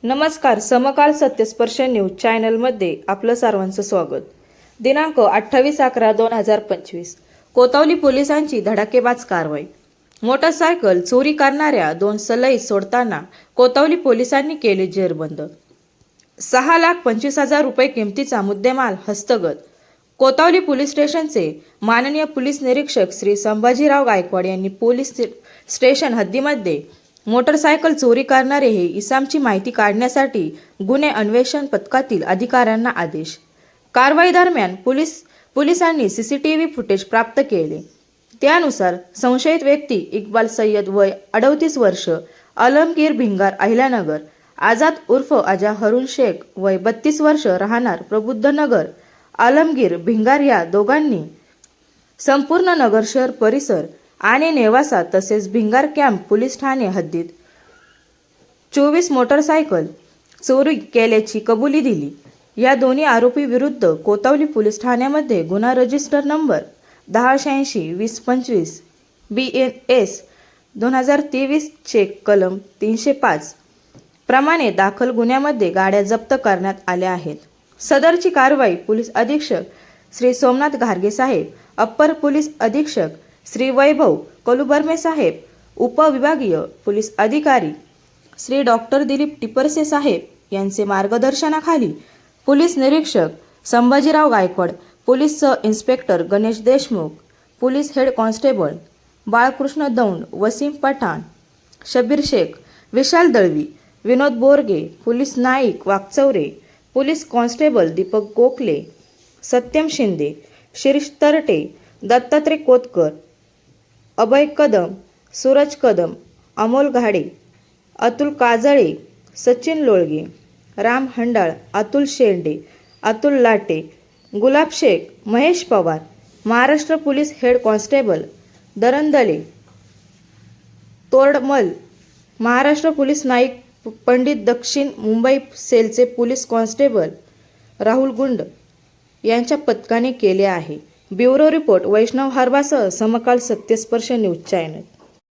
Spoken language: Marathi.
नमस्कार. समकाल सत्यस्पर्श न्यूज चॅनलमध्ये आपलं सर्वांचं स्वागत. दिनांक 28/11/2025 कोतवाली पोलिसांची धडाकेबाज कारवाई. मोटरसायकल चोरी करणाऱ्या 2 सलई सोडताना कोतवाली पोलिसांनी केले जेरबंद. 6,25,000 रुपये किमतीचा मुद्देमाल हस्तगत. कोतवाली पोलीस स्टेशनचे माननीय पोलीस निरीक्षक श्री संभाजीराव गायकवाड यांनी पोलीस स्टेशन हद्दीमध्ये मोटरसायकल चोरी करणारे हे इसामची माहिती काढण्यासाठी गुन्हे अन्वेषण पथकातील अधिकाऱ्यांना आदेश. कारवाई दरम्यान पोलिसांनी सीसीटीव्ही फुटेज प्राप्त केले. त्यानुसार संशयित व्यक्ती इक्बाल सय्यद वय 38 वर्ष, आलमगीर भिंगार, अहिल्यानगर, आझाद उर्फ आजा हरून शेख वय 32 वर्ष, राहणार प्रबुद्धनगर, आलमगीर भिंगार या दोघांनी संपूर्ण नगर शहर परिसर आणि नेवासा तसेच भिंगार कॅम्प पोलीस ठाणे हद्दीत 24 मोटरसायकल चोरी केल्याची कबुली दिली. या दोन्ही आरोपी विरुद्ध कोतवाली पोलीस ठाण्यामध्ये गुन्हा रजिस्टर नंबर 1086-2025 BNS 2023 चेक कलम 305 प्रमाणे दाखल गुन्ह्यामध्ये गाड्या जप्त करण्यात आल्या आहेत. सदरची कारवाई पोलीस अधीक्षक श्री सोमनाथ घारगे साहेब, अप्पर पोलीस अधीक्षक श्री वैभव कलुबर्मे साहेब, उपविभागीय पोलीस अधिकारी श्री डॉक्टर दिलीप टिपरसे साहेब यांचे मार्गदर्शनाखाली पोलीस निरीक्षक संभाजीराव गायकवाड, पोलीस सह inspector Ganesh Deshmukh, police head constable Balkrishna Daund, Wasim Pathan, Shabbir Shaikh, Vishal Dalvi, Vinod Borge, police Naik Wakchaure, police constable Deepak Gokhale, Satyam Shinde, Shirish Tarte, Dattatray Kotkar, Abhay Kadam, Suraj Kadam, Amol Ghade, Atul Kajale, Sachin Lolge, Ram Handal, Atul Shende, Atul Late, Gulab Shaikh, Mahesh Pawar, Maharashtra police head constable Darandale, Toradmal, Maharashtra police Naik Pandit, दक्षिण मुंबई सेलचे पोलीस कॉन्स्टेबल राहुल गुंड यांच्या पथकाने केले आहे. ब्युरो रिपोर्ट वैष्णव हरबासह समकाल सत्यस्पर्श न्यूज चॅनल.